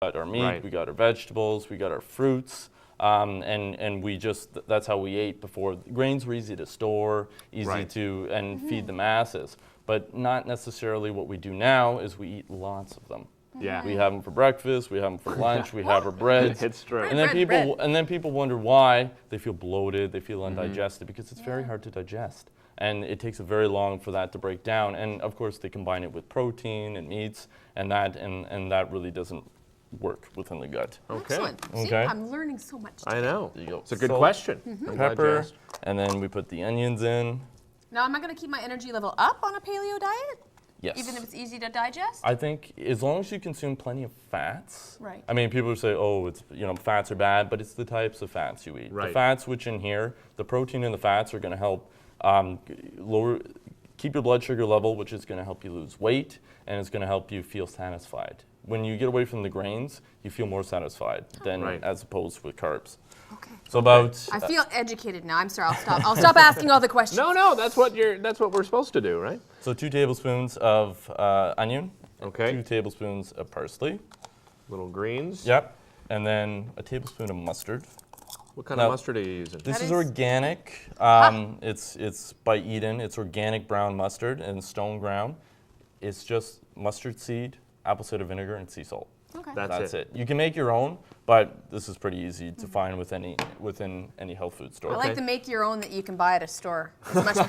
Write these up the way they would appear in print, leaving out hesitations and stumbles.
got our meat, we got our vegetables, we got our fruits, and we just, that's how we ate before. Grains were easy to store, easy to, and feed the masses. But not necessarily what we do now is we eat lots of them. Yeah. We have them for breakfast, we have them for lunch, we have our bread. It's true. And then people wonder why they feel bloated, they feel undigested, because it's very hard to digest. And it takes a very long for that to break down. And of course they combine it with protein and meats, and that really doesn't work within the gut. Okay. Excellent. See, Okay. I'm learning so much today. I know. There you go. It's a good Salt, question. I'm glad you pepper, asked. and then we put the onions in. Now, am I going to keep my energy level up on a paleo diet? Yes. Even if it's easy to digest? I think as long as you consume plenty of fats. Right. I mean, people say, oh, it's, fats are bad, but it's the types of fats you eat. Right. The fats, which in here, the protein in the fats are going to help keep your blood sugar level, which is going to help you lose weight, and it's going to help you feel satisfied. When you get away from the grains, you feel more satisfied than as opposed with carbs. Okay. So about. I feel educated now. I'm sorry. I'll stop asking all the questions. No, that's what we're supposed to do, right? So 2 tablespoons of onion. Okay. 2 tablespoons of parsley. Little greens. Yep. And then a tablespoon of mustard. What kind of mustard are you using? This That is is- organic. It's by Eden. It's organic brown mustard and stone ground. It's just mustard seed, apple cider vinegar, and sea salt. Okay. That's it. You can make your own, but this is pretty easy to find within any health food store. I like the make your own that you can buy at a store. It's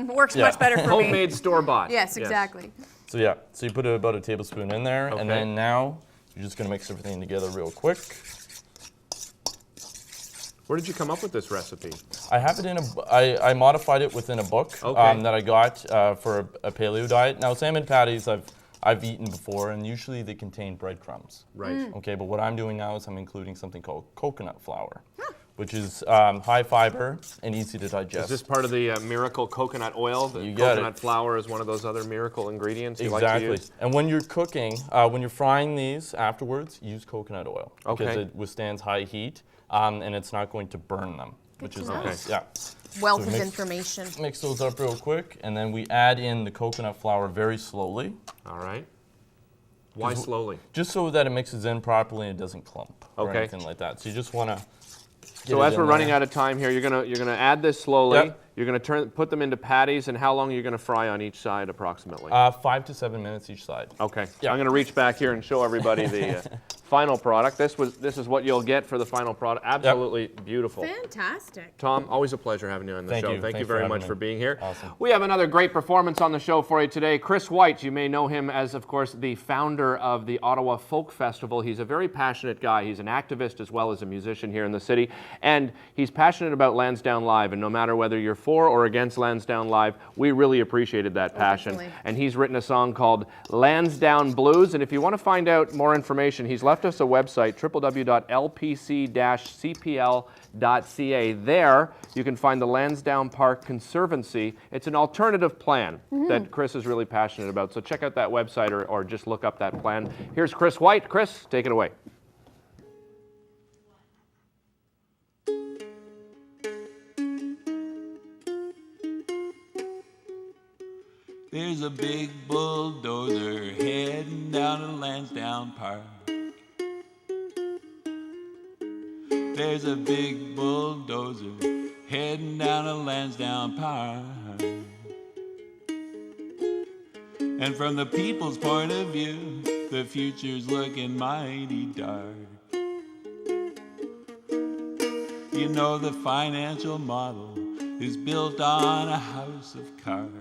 works Yeah. much better for me. Homemade store-bought. Yes, exactly. So yeah, so you put about a tablespoon in there, Okay. and then now you're just gonna mix everything together real quick. Where did you come up with this recipe? I have it in I modified it within a book that I got for a paleo diet. Now salmon patties I've eaten before, and usually they contain breadcrumbs. Right. Okay, but what I'm doing now is I'm including something called coconut flour, which is high fiber and easy to digest. Is this part of the miracle coconut oil? The You got coconut it. flour is one of those other miracle ingredients you like Exactly. to use? And when you're cooking, when you're frying these afterwards, use coconut oil because Okay. it withstands high heat and it's not going to burn them, which is to know. nice. Yeah. Wealth So of mix- information. Mix those up real quick, and then we add in the coconut flour very slowly, All right. Why slowly? just so that it mixes in properly and it doesn't clump or Okay. anything like that. So you just want to. So as we're running out of time here, you're gonna add this slowly. Yep. You're gonna put them into patties, and how long are you gonna fry on each side approximately? 5 to 7 minutes each side. Okay. Yeah. I'm gonna reach back here and show everybody the final product. This is what you'll get for the final product. Absolutely beautiful. Fantastic. Tom, always a pleasure having you on the Thank show. you. Thank you Thanks for very having much me. for being here. Awesome. We have another great performance on the show for you today. Chris White, you may know him as, of course, the founder of the Ottawa Folk Festival. He's a very passionate guy. He's an activist as well as a musician here in the city. And he's passionate about Lansdowne Live. And no matter whether you're for or against Lansdowne Live, we really appreciated that passion. definitely. And he's written a song called Lansdowne Blues. And if you want to find out more information, he's left us a website, www.lpc-cpl.ca. There, you can find the Lansdowne Park Conservancy. It's an alternative plan that Chris is really passionate about. So check out that website or just look up that plan. Here's Chris White. Chris, take it away. There's a big bulldozer heading down to Lansdowne Park. There's a big bulldozer heading down to Lansdowne Park. And from the people's point of view, the future's looking mighty dark. You know the financial model is built on a house of cards.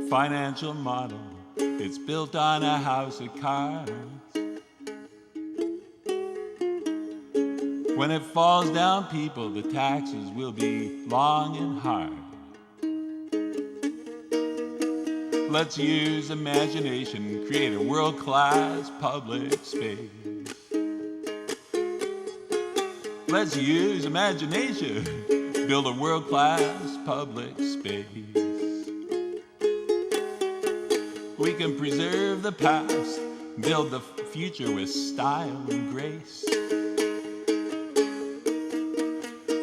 Financial model, it's built on a house of cards. When it falls down, people, the taxes will be long and hard. Let's use imagination, create a world-class public space. Let's use imagination, build a world-class public space. We can preserve the past, build the future with style and grace.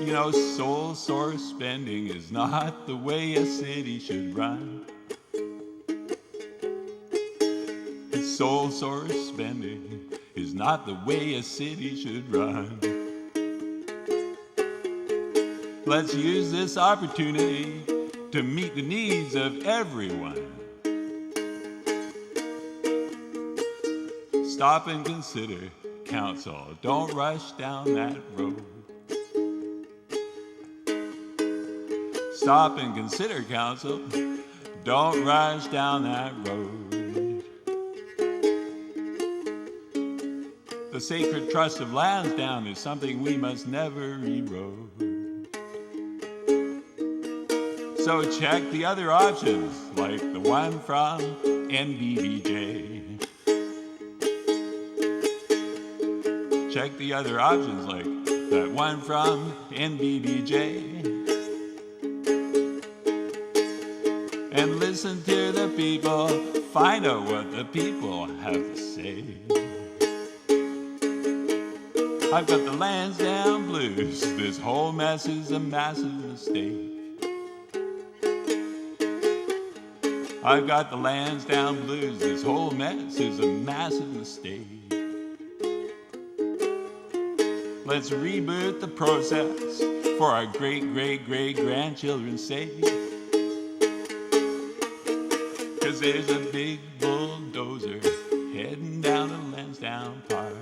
You know, sole source spending is not the way a city should run. Sole source spending is not the way a city should run. Let's use this opportunity to meet the needs of everyone. Stop and consider, council. Don't rush down that road. Stop and consider, council. Don't rush down that road. The sacred trust of Lansdowne is something we must never erode. So check the other options, like the one from NBBJ. Check the other options, like that one from NBBJ. And listen to the people, find out what the people have to say. I've got the Lansdowne blues, this whole mess is a massive mistake. I've got the Lansdowne blues, this whole mess is a massive mistake. Let's reboot the process for our great-great-great-grandchildren's sake. 'Cause there's a big bulldozer heading down to Lansdowne Park.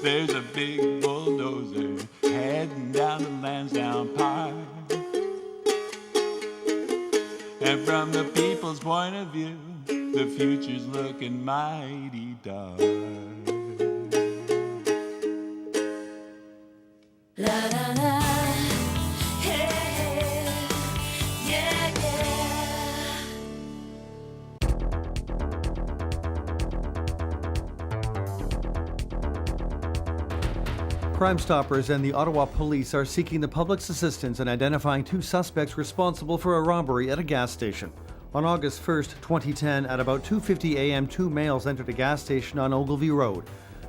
There's a big bulldozer heading down to Lansdowne Park. And from the people's point of view, the future's looking mighty dark. La la la, hey, yeah, yeah. Crime Stoppers and the Ottawa Police are seeking the public's assistance in identifying two suspects responsible for a robbery at a gas station. On August 1st, 2010, at about 2:50 a.m., two males entered a gas station on Ogilvie Road.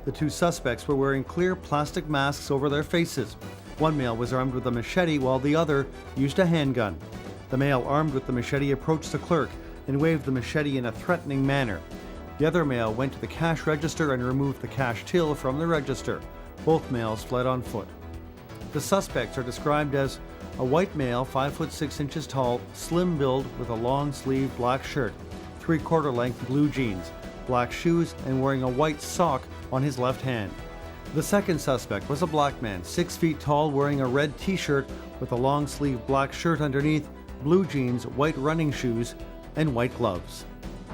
The two suspects were wearing clear plastic masks over their faces. One male was armed with a machete while the other used a handgun. The male armed with the machete approached the clerk and waved the machete in a threatening manner. The other male went to the cash register and removed the cash till from the register. Both males fled on foot. The suspects are described as a white male, 5 foot 6 inches tall, slim build with a long-sleeved black shirt, 3/4 length blue jeans, black shoes, and wearing a white sock on his left hand. The second suspect was a black man, 6 feet tall, wearing a red t-shirt with a long-sleeved black shirt underneath, blue jeans, white running shoes, and white gloves.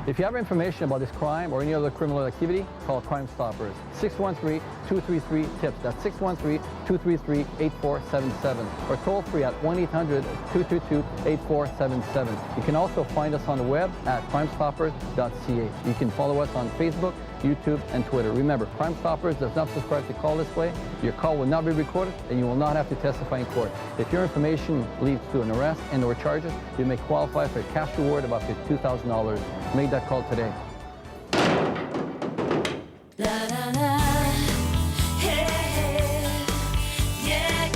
If you have information about this crime or any other criminal activity, call Crime Stoppers. 613-233-TIPS. That's 613-233-8477. Or toll free at 1-800-222-8477. You can also find us on the web at crimestoppers.ca. You can follow us on Facebook, YouTube, and Twitter. Remember, Crime Stoppers does not subscribe to call this way. Your call will not be recorded, and you will not have to testify in court. If your information leads to an arrest and/or charges, you may qualify for a cash reward of up to $2,000. Make that call today. La la la, hey, yeah, yeah.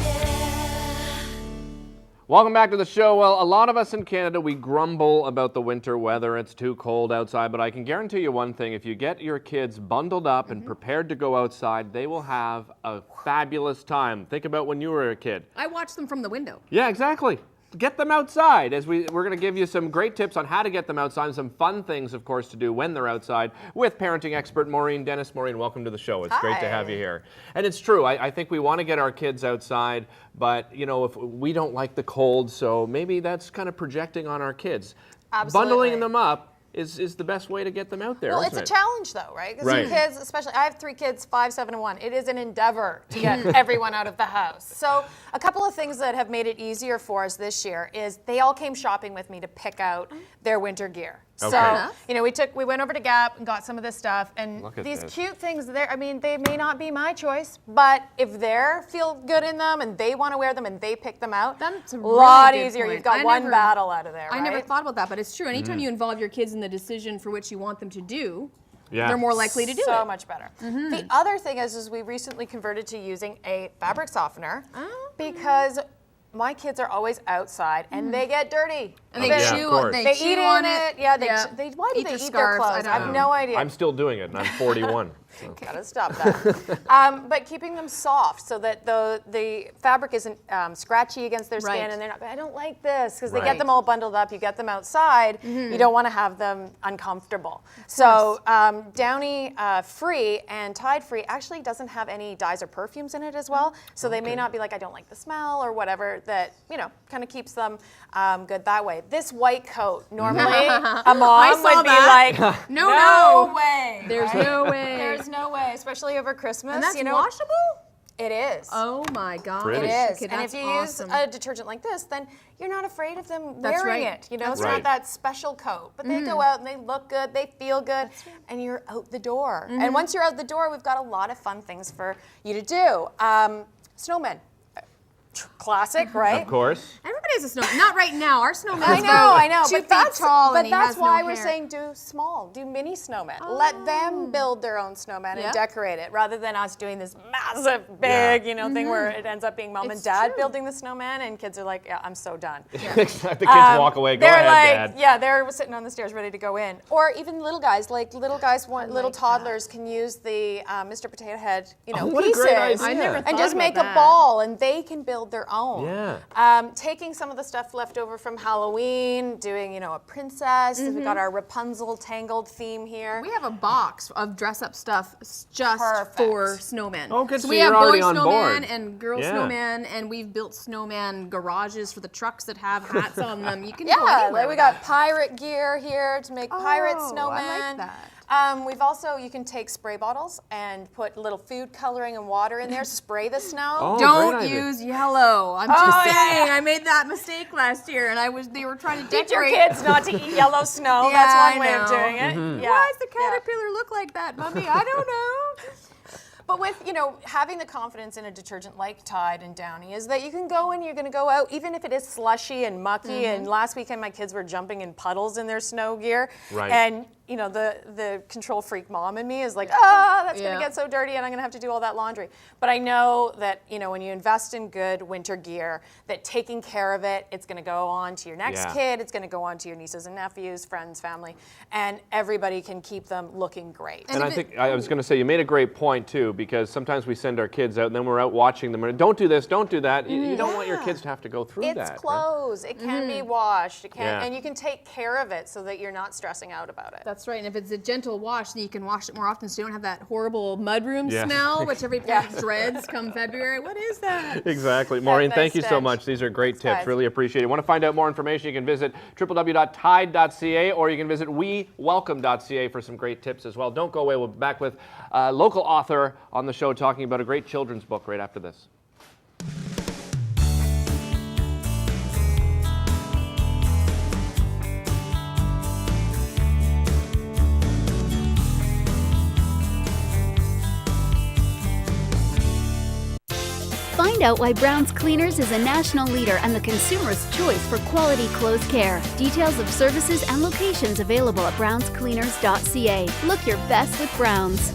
Welcome back to the show. Well, a lot of us in Canada, we grumble about the winter weather. It's too cold outside, but I can guarantee you one thing. If you get your kids bundled up and prepared to go outside, they will have a fabulous time. Think about when you were a kid. I watch them from the window. Yeah, exactly. Get them outside. As we're going to give you some great tips on how to get them outside and some fun things, of course, to do when they're outside with parenting expert Maureen Dennis. Maureen, welcome to the show. It's great to have you here. And it's true. I think we want to get our kids outside, but, you know, if we don't like the cold, so maybe that's kind of projecting on our kids. Absolutely. Bundling them up is the best way to get them out there, Well, isn't it's it? a challenge, though, right? Because Right. your kids, especially, I have 3 kids, 5, 7, and 1. It is an endeavor to get everyone out of the house. So a couple of things that have made it easier for us this year is they all came shopping with me to pick out their winter gear. Okay. So, you know, we went over to Gap and got some of this stuff, and Look at these this. cute things there, I mean, they may not be my choice, but if they feel good in them and they want to wear them and they pick them out, That's a lot really good easier. point. You've got I one never- battle out of there, I never right? thought about that, but it's true. Anytime you involve your kids in the decision for which you want them to do, they're more likely to do so it. much better. The other thing is we recently converted to using a fabric softener because my kids are always outside and they get dirty. And they chew, they eat on it. Yeah, why do they eat their clothes? I have no idea. I'm still doing it, and I'm 41. So. Gotta stop that. But keeping them soft so that the fabric isn't scratchy against their skin, and they're not. I don't like this because they get them all bundled up. You get them outside. You don't want to have them uncomfortable. So Downy Free and Tide Free actually doesn't have any dyes or perfumes in it as well. So they may not be like, I don't like the smell or whatever. That kind of keeps them good that way. This white coat normally a mom would be like, no way. There's no way. There's no way, especially over Christmas. And that's washable? It is. Oh my God. It is. Okay, and if you use a detergent like this, then you're not afraid of them wearing it. It's not that special coat. But they go out and they look good, they feel good, and you're out the door. And once you're out the door, we've got a lot of fun things for you to do. Snowmen. Classic, right? Of course. Everybody has a snowman. Not right now. Our snowman is I know. 2 feet tall, and he has why no we're hair. saying do small, do mini snowmen. Let them build their own snowman and decorate it, rather than us doing this massive, big, thing where it ends up being mom and dad building the snowman, and kids are like, yeah, I'm so done. The kids walk away. Go ahead, Dad. Yeah, they're sitting on the stairs ready to go in. Or even little guys, little toddlers can use the Mr. Potato Head, what pieces, a great idea. I never and thought just about make that. a ball, and they can build their own. Yeah. Taking some of the stuff left over from Halloween, doing, a princess. We've got our Rapunzel tangled theme here. We have a box of dress-up stuff just for snowmen. Oh, good. So So we you're have already boy on snowman board. and girl snowman, and we've built snowman garages for the trucks that have hats on them. You can go Yeah, anywhere we with got that. pirate gear here to make pirate snowmen. I like that. We've also, you can take spray bottles and put little food coloring and water in there, spray the snow. Oh, Don't great idea. use yellow. I'm just saying. I made that mistake last year, and they were trying to Teach your decorate. kids not to eat yellow snow. Yeah, That's one I way of know. doing it. Yeah. Why does the caterpillar look like that, Mommy? I don't know. But with, having the confidence in a detergent like Tide and Downy is that you can go and you're going to go out, even if it is slushy and mucky. And last weekend, my kids were jumping in puddles in their snow gear. Right. And, the control freak mom in me is like, that's going to get so dirty and I'm going to have to do all that laundry. But I know that, when you invest in good winter gear, that taking care of it, it's going to go on to your next kid. It's going to go on to your nieces and nephews, friends, family. And everybody can keep them looking great. And I think I was going to say, you made a great point, too, because sometimes we send our kids out and then we're out watching them. And don't do this, don't do that. You don't want your kids to have to go through that. It's clothes. It can be washed. It can, Yeah. and you can take care of it so that you're not stressing out about it. That's right. And if it's a gentle wash, then you can wash it more often so you don't have that horrible mudroom Yeah. smell, which every parent dreads come February. What is that? Exactly. Maureen, nice thank you so stench. much. These are great tips. Guys. Really appreciate it. Want to find out more information, you can visit www.tide.ca or you can visit wewelcome.ca for some great tips as well. Don't go away. We'll be back with a local author on the show talking about a great children's book right after this. Find out why Brown's Cleaners is a national leader and the consumer's choice for quality clothes care. Details of services and locations available at brownscleaners.ca. Look your best with Browns.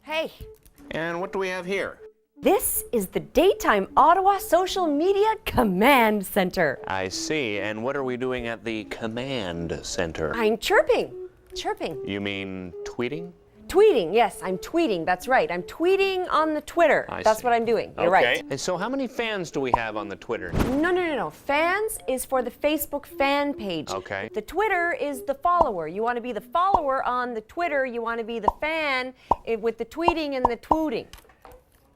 Hey, And what do we have here? this is the Daytime Ottawa Social Media Command Center. I see. And what are we doing at the command center? I'm chirping. You mean tweeting? Tweeting, yes, I'm tweeting. That's right. I'm tweeting on the Twitter. I That's see. what I'm doing. You're Okay. right. And so how many fans do we have on the Twitter? No. Fans is for the Facebook fan page. Okay. The Twitter is the follower. You want to be the follower on the Twitter. You want to be the fan with the tweeting and the twooting.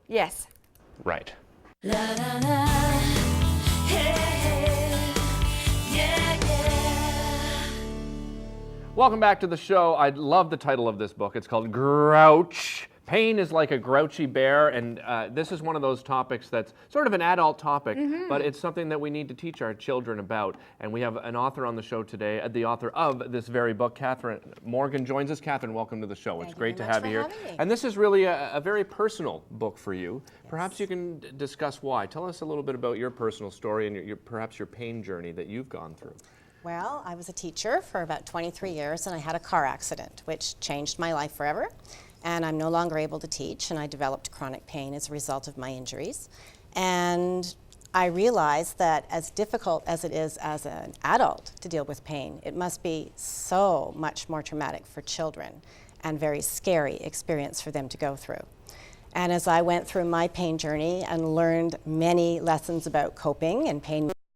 Yes. Right. La la la, hey, hey, yeah, yeah. Welcome back to the show. I love the title of this book. It's called Grouch. Pain is like a grouchy bear, and this is one of those topics that's sort of an adult topic, but it's something that we need to teach our children about. And we have an author on the show today, the author of this very book, Catherine Morgan, joins us. Catherine, welcome to the show. It's great to have you here. And this is really a very personal book for you. Perhaps you can discuss why. Tell us a little bit about your personal story and perhaps your pain journey that you've gone through. Well, I was a teacher for about 23 years and I had a car accident which changed my life forever. and I'm no longer able to teach, and I developed chronic pain as a result of my injuries. And I realized that as difficult as it is as an adult to deal with pain, it must be so much more traumatic for children and very scary experience for them to go through. And as I went through my pain journey and learned many lessons about coping and pain